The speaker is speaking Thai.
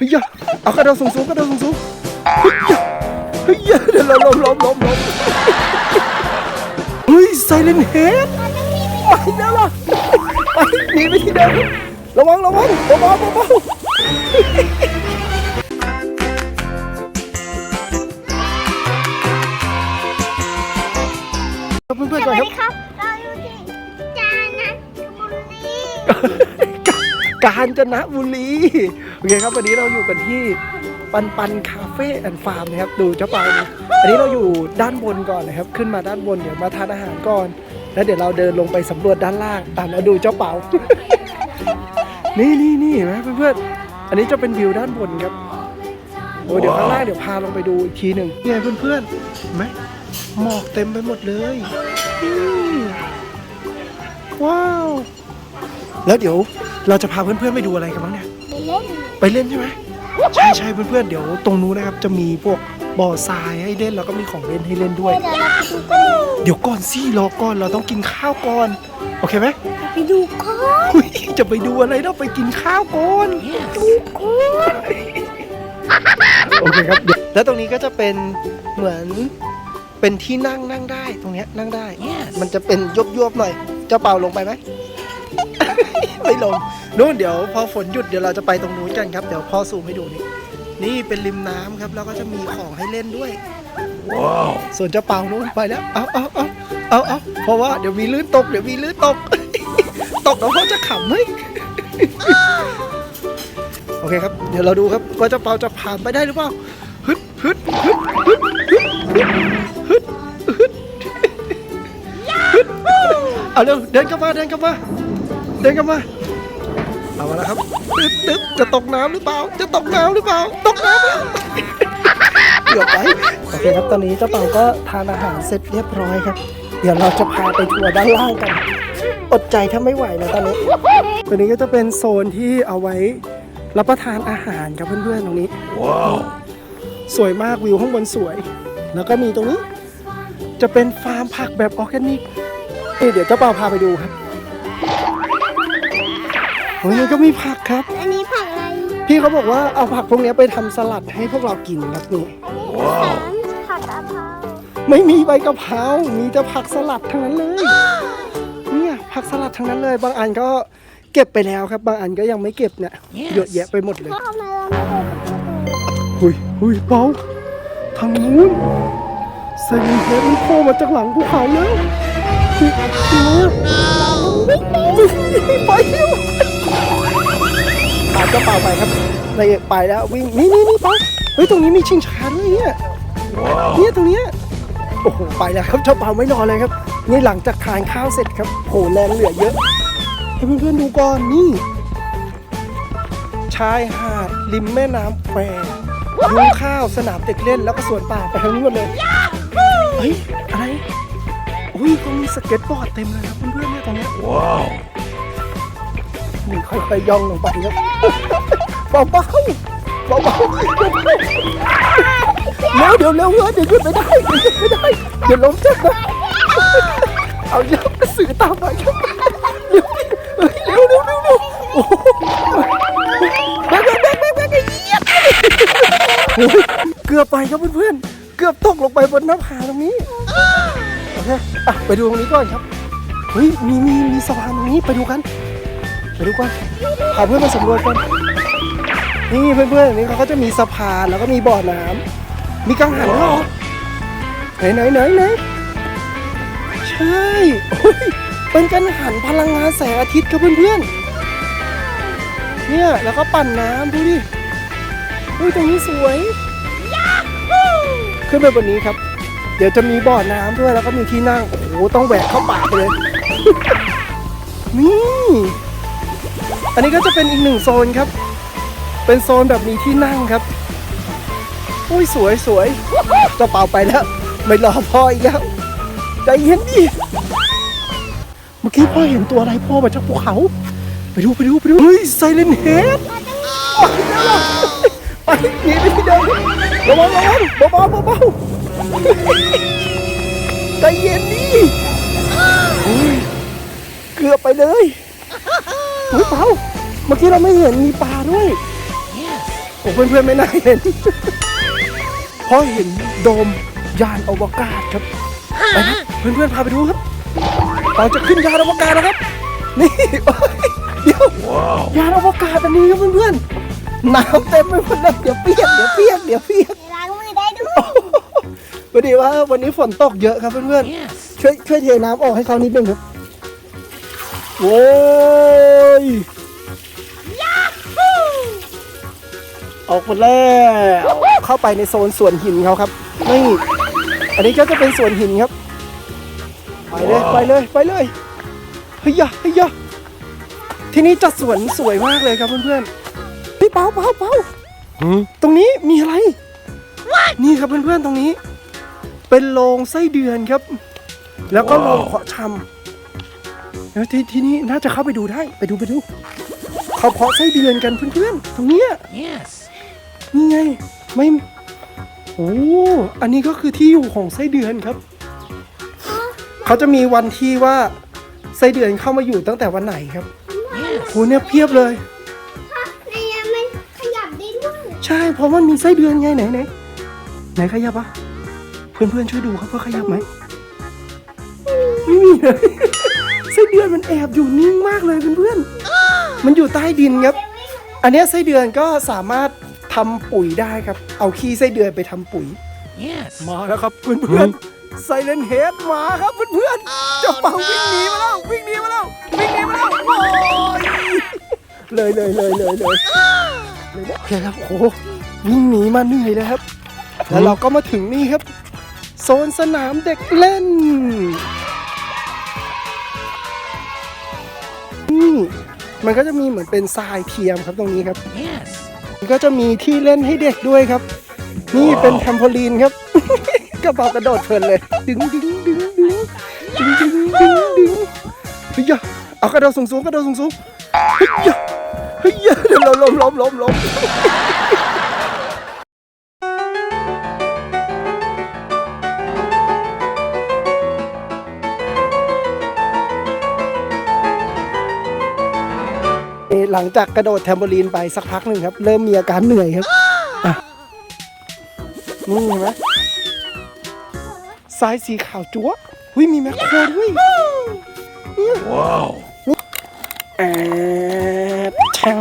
ฮ้ยเอากระโดดสูงกระโดดสูงเฮ้ยเดี๋ยวล้มเฮ้ยไซเลนเฮดไปแล้วล่ะไปหนีไปที่เดิมระวังเบาเพื่อนๆก่อนครับเราอยู่ที่กาญจนบุรีโอเคครับวันนี้เราอยู่กันที่ปันคาเฟ่แอนด์ฟาร์มนะครับดูเจ้าเปาอันนี้เราอยู่ด้านบนก่อนนะครับขึ้นมาด้านบนเดี๋ยวมาทานอาหารก่อนแล้วเดี๋ยวเราเดินลงไปสำรวจด้านล่างแล้วดูเจ้าเปา นี่เห็นไหมเพื่อนๆอันนี้จะเป็นวิวด้านบนครับโอ้เดี๋ยวข้างล่างเดี๋ยวพาลงไปดูอีกทีหนึ่งนี่เพื่อนๆเห็นไหมหมอกเต็มไปหมดเลยว้าวแล้วเดี๋ยวเราจะพาเพื่อนๆไปดูอะไรกันบ้างเนี่ยไปเล่นใช่ไหมใช่เพื่อนๆเดี๋ยวตรงนู้นนะครับจะมีพวกบ่อทรายให้เล่นแล้วก็มีของเล่นให้เล่นด้วยเดี๋ยวก่อนสิรอก่อนเราต้องกินข้าวก่อนโอเคไหมไปดูก่อนจะไปดูอะไรเราไปกินข้าวก่อนดูก่อนโอเคครับแล้วตรงนี้ก็จะเป็นเหมือนเป็นที่นั่งได้ตรงนี้นั่งได้มันจะเป็นยบๆหน่อยเจ้าเปาลงไปไหม ไม่ลงนู่นเดี๋ยวพอฝนหยุดเดี๋ยวเราจะไปตรงนู้นกันครับเดี๋ยวพ่อซูมให้ดูนี่เป็นริมน้ำครับแล้วก็จะมีของให้เล่นด้วยว้าวส่วนเจ้าเปานู้นไปแล้วเอาเพราะว่าเดี๋ยวมีลื่นตกตกแล้วพ่อจะขำไหม โอเคครับเดี๋ยวเราดูครับว่าเจ้าเปาจะผ่านไปได้หรือเปล่าฮึดเอาเร็วเดินกลับมาเอามาแล้วครับตึ๊บจะตกน้ำหรือเปล่าตกน้ำเกือบไปโอเคครับตอนนี้เจ้าเปาก็ทานอาหารเสร็จเรียบร้อยครับเดี๋ยวเราจะพาไปทัวร์ด้านล่างกันอดใจถ้าไม่ไหวแล้วตอนนี้ก็จะเป็นโซนที่เอาไว้รับประทานอาหารครับเพื่อนๆตรงนี้ว้าวสวยมากวิวข้างบนสวยแล้วก็มีตรงนี้จะเป็นฟาร์มผักแบบออร์แกนิกเดี๋ยวเจ้าเปาพาไปดูครับโอ้ยก็มีผักครับอันนี้ผักอะไรพี่เขาบอกว่าเอาผักพวกนี้ไปทำสลัดให้พวกเรากินครับนี่ว้าวผักกะเพราไม่มีใบกะเพรามีแต่ผักสลัดทั้งนั้นเลยเนี่ยผักสลัดทั้งนั้นเลยบางอันก็เก็บไปแล้วครับบางอันก็ยังไม่เก็บเนี่ยเยอะแยะไปหมดเลยหุยเปาทางนู้นเซนเฮดมันโผล่มาจากหลังภูเขาแล้วไปเร็วตามเจ้าเปาไปครับนายเอกไปแล้ววิ่งนี่เปาเฮ้ยตรงนี้มีชิงช้าด้วยเนี่ยตรงนี้โอ้โหไปแล้วครับเจ้าเปาไม่รอเลยครับนี่หลังจากทานข้าวเสร็จครับโหแรงเหลือเยอะให้เพื่อนๆดูก่อนนี่ชายหาดริมแม่น้ำแควยุ้งข้าวสนามเด็กเล่นแล้วก็สวนป่าไปทางนี้หมดเลยเฮ้ยอะไรอุ้ยตรงนี้สเก็ตบอร์ดเต็มเลยครับเพื่อนๆเนี่ยตรงนี้ว้าวนี่ค่อยๆย่องลงไปครับเบาแล้วเดี๋ยวขึ้นไม่ได้เดี๋ยวล้มจัดนะเอาเยอะสื่อตามไปครับเร็วโอ้แบกเกือบไปครับเพื่อนๆเกือบตกลงไปบนหน้าผาตรงนี้โอเคไปดูตรงนี้ก่อนครับเฮ้ยมีสะพานตรงนี้ไปดูกันพาเพื่อนมาสำรวจกันนี่เพื่อนๆนี่เขาก็จะมีสะพานแล้วก็มีบ่อน้ำมีกังหันเหรอไหนใช่เป็นกังหันพลังงานแสงอาทิตย์ครับเพื่อนๆเนี่ยแล้วก็ปั่นน้ำดูดิตรงนี้สวยขึ้นไปบนนี้ครับเดี๋ยวจะมีบ่อน้ำด้วยแล้วก็มีที่นั่งโอ้โหต้องแหวกเข้าป่าไปเลยนี่อันนี้ก็จะเป็นอีกหนึ่งโซนครับเป็นโซนแบบมีที่นั่งครับอุ้ยสวยเจ้าเปาไปแล้วไม่รอพ่ออีกแล้วใจเย็นดิเมื่อกี้พ่อเห็นตัวอะไรพ่อมาจากภูเขาไปดูเฮ้ยไซเลนเฮดไปหนีไปที่เดิมระวังเบาใจเย็นดิเกือบไปเลยเฮ้ยเปาเมื่อกี้เราไม่เห็นมีปลาด้วย โอ้เพื่อนๆไม่น่าเห็น เพราะเห็นโดมยานอวกาศครับไปครับเพื่อนๆพาไปดูครับเราจะขึ้นยานอวกาศนะครับนี่ เดี๋ยวยานอวกาศอันนี้ครับเพื่อนๆน้ำเต็มไปหมดเลยเดี๋ยวเปียกล้างมือได้ด้วย พอดีว่าวันนี้ฝนตกเยอะครับเพื่อนๆช่วยเทน้ำออกให้เขานิดนึงครับโว้ยออกหมดแล้วเข้าไปในโซนสวนหินเขาครับนี่อันนี้ก็จะเป็นสวนหินครับไปเลยเฮ้ยยะที่นี่จัดสวนสวยมากเลยครับเพื่อนๆพี่เปาตรงนี้มีอะไรนี่ครับเพื่อนๆตรงนี้เป็นโรงไส้เดือนครับแล้วก็โรงเพาะชำแล้วที่นี่น่าจะเข้าไปดูได้ไปดูเขาเพาะไส้เดือนกันเพื่อนๆตรงนี้นี่ไงไม่โอ้อันนี้ก็คือที่อยู่ของไส้เดือนครับเขาจะมีวันที่ว่าไส้เดือนเข้ามาอยู่ตั้งแต่วันไหนครับโหเนี่ยเพียบเลยในยังไม่ขยับได้ด้วย ใช่เพราะมันมีไส้เดือนไงไหนขยับปะเพื่อนๆช่วยดูครับว่าขยับไหมไม่มีเลย ไส้เดือนมันแอบอยู่นิ่งมากเลยเพื่อนๆมันอยู่ใต้ดินครับอันนี้ไส้เดือนก็สามารถทำปุ๋ยได้ครับเอาขี้ไส้เดือนไปทำปุ๋ย มาแล้วครับเพื่อนๆไซเลนเฮดมาครับเพื่อนๆเจ้าเป่าวิ่งหนีมาแล้วโอ้ยเลยโอเคครับโอ้วิ่งหนีมาเหนื่อยเลยครับแล้วเราก็มาถึงนี่ครับโซนสนามเด็กเล่นนี่มันก็จะมีเหมือนเป็นทรายเทียมครับตรงนี้ครับมันก็จะมีที่เล่นให้เด็กด้วยครับนี่เป็นแทมโพลีนครับ กระเป๋ากระโดดเพลินเลยดึงเฮ้ยเอากระโดดสูงเฮ้ยล้มหลังจากกระโดดแทมโพลีนไปสักพักหนึ่งครับเริ่มมีอาการเหนื่อยครับนี่เห็นไหมทรายสีขาวจั๊วหุ้ยมีแมคโครด้วยว้าวแช่ง